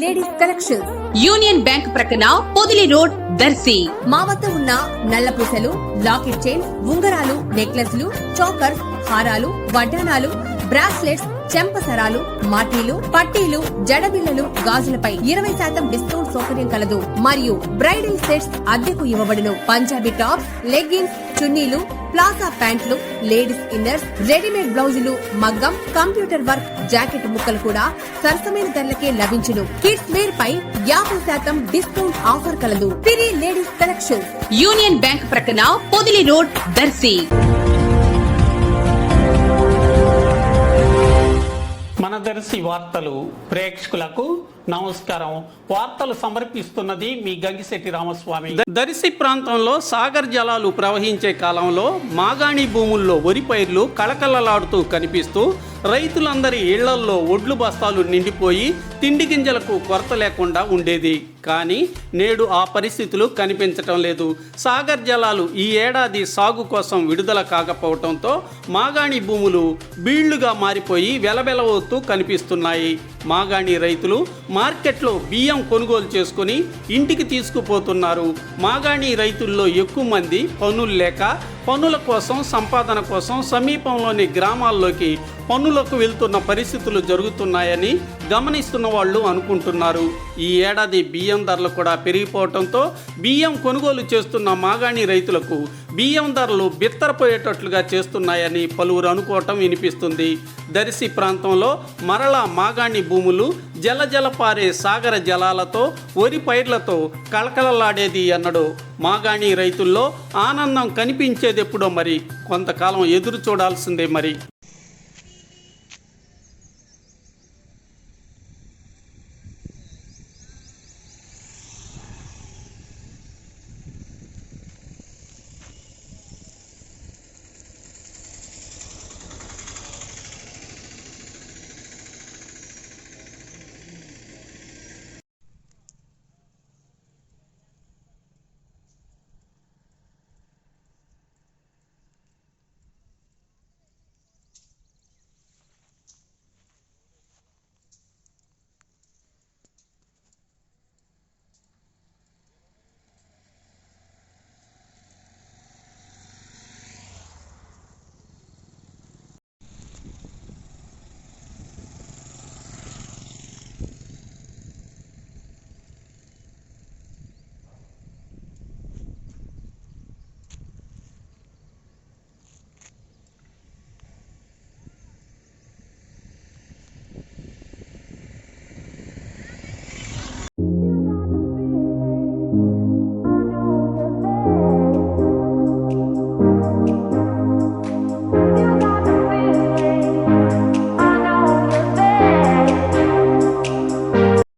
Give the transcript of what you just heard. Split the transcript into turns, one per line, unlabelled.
Ladies collection
union bank ప్రక్కన Podili road Darsi.
మా వద్ద ఉన్న నల్ల పూసలు, లాకెట్ చైన్స్, ఉంగరాలు, నెక్లెస్లు, చోకర్స్, హారాలు, వడ్డానాలు, బ్రాస్లెట్స్, చెంపసరాలు, మాటీలు, పట్టీలు, జడబిళ్లలు, గాజులపై 20% డిస్కౌంట్ సౌకర్యం కలదు. మరియు బ్రైడల్ సెట్స్ అద్దెకు ఇవ్వబడును. పంజాబీ టాప్స్, లెగ్గిన్స్, చున్నీలు, ప్లాజా ప్యాంట్లు, లేడీస్ ఇన్నర్స్, రెడీమేడ్ బ్లౌజులు, మగ్గం, కంప్యూటర్ వర్క్, జాకెట్ ముక్కలు కూడా సరసమైన ధరలకే లభించును. కిడ్స్ వేర్ పై 50% డిస్కౌంట్ ఆఫర్ కలదు. పిరి లేడీస్ కలెక్షన్,
యూనియన్ బ్యాంక్ ప్రక్కన పొదిలి రోడ్ దర్శి.
మన దర్శి వార్తలు ప్రేక్షకులకు నమస్కారం. వార్తలు సమర్పిస్తున్నది మీ గంగిశెట్టి రామస్వామి. దర్శి ప్రాంతంలో సాగర్ జలాలు ప్రవహించే కాలంలో మాగాణి భూముల్లో వరి పైర్లు కళకళలాడుతూ కనిపిస్తూ రైతులందరి ఇళ్లల్లో ఒడ్లు బస్తాలు నిండిపోయి తిండి గింజలకు కొరత లేకుండా ఉండేది. కానీ నేడు ఆ పరిస్థితులు కనిపించటం లేదు. సాగర్ జలాలు ఈ ఏడాది సాగు కోసం విడుదల కాకపోవడంతో మాగాణి భూములు బీళ్లుగా మారిపోయి వెలవెలవతూ కనిపిస్తున్నాయి. మాగాణి రైతులు మార్కెట్లో బియ్యం కొనుగోలు చేసుకుని ఇంటికి తీసుకుపోతున్నారు. మాగాణి రైతుల్లో ఎక్కువ మంది పనులు లేక పనుల కోసం, సంపాదన కోసం సమీపంలోని గ్రామాల్లోకి పనులకు వెళ్తున్న పరిస్థితులు జరుగుతున్నాయని గమనిస్తున్న వాళ్ళు అనుకుంటున్నారు. ఈ ఏడాది బియ్యం ధరలు కూడా పెరిగిపోవడంతో బియ్యం కొనుగోలు చేస్తున్న మాగాణి రైతులకు బియ్యం ధరలు బిత్తరపోయేటట్లుగా చేస్తున్నాయని పలువురు అనుకోవటం వినిపిస్తుంది. దర్శి ప్రాంతంలో మరలా మాగాణి భూములు జలజల పారే సాగర జలాలతో వరి పైర్లతో కళకళలాడేది అన్నడు. మాగాణి రైతుల్లో ఆనందం కనిపించేదెప్పుడో మరి కొంతకాలం ఎదురు చూడాల్సిందే మరి.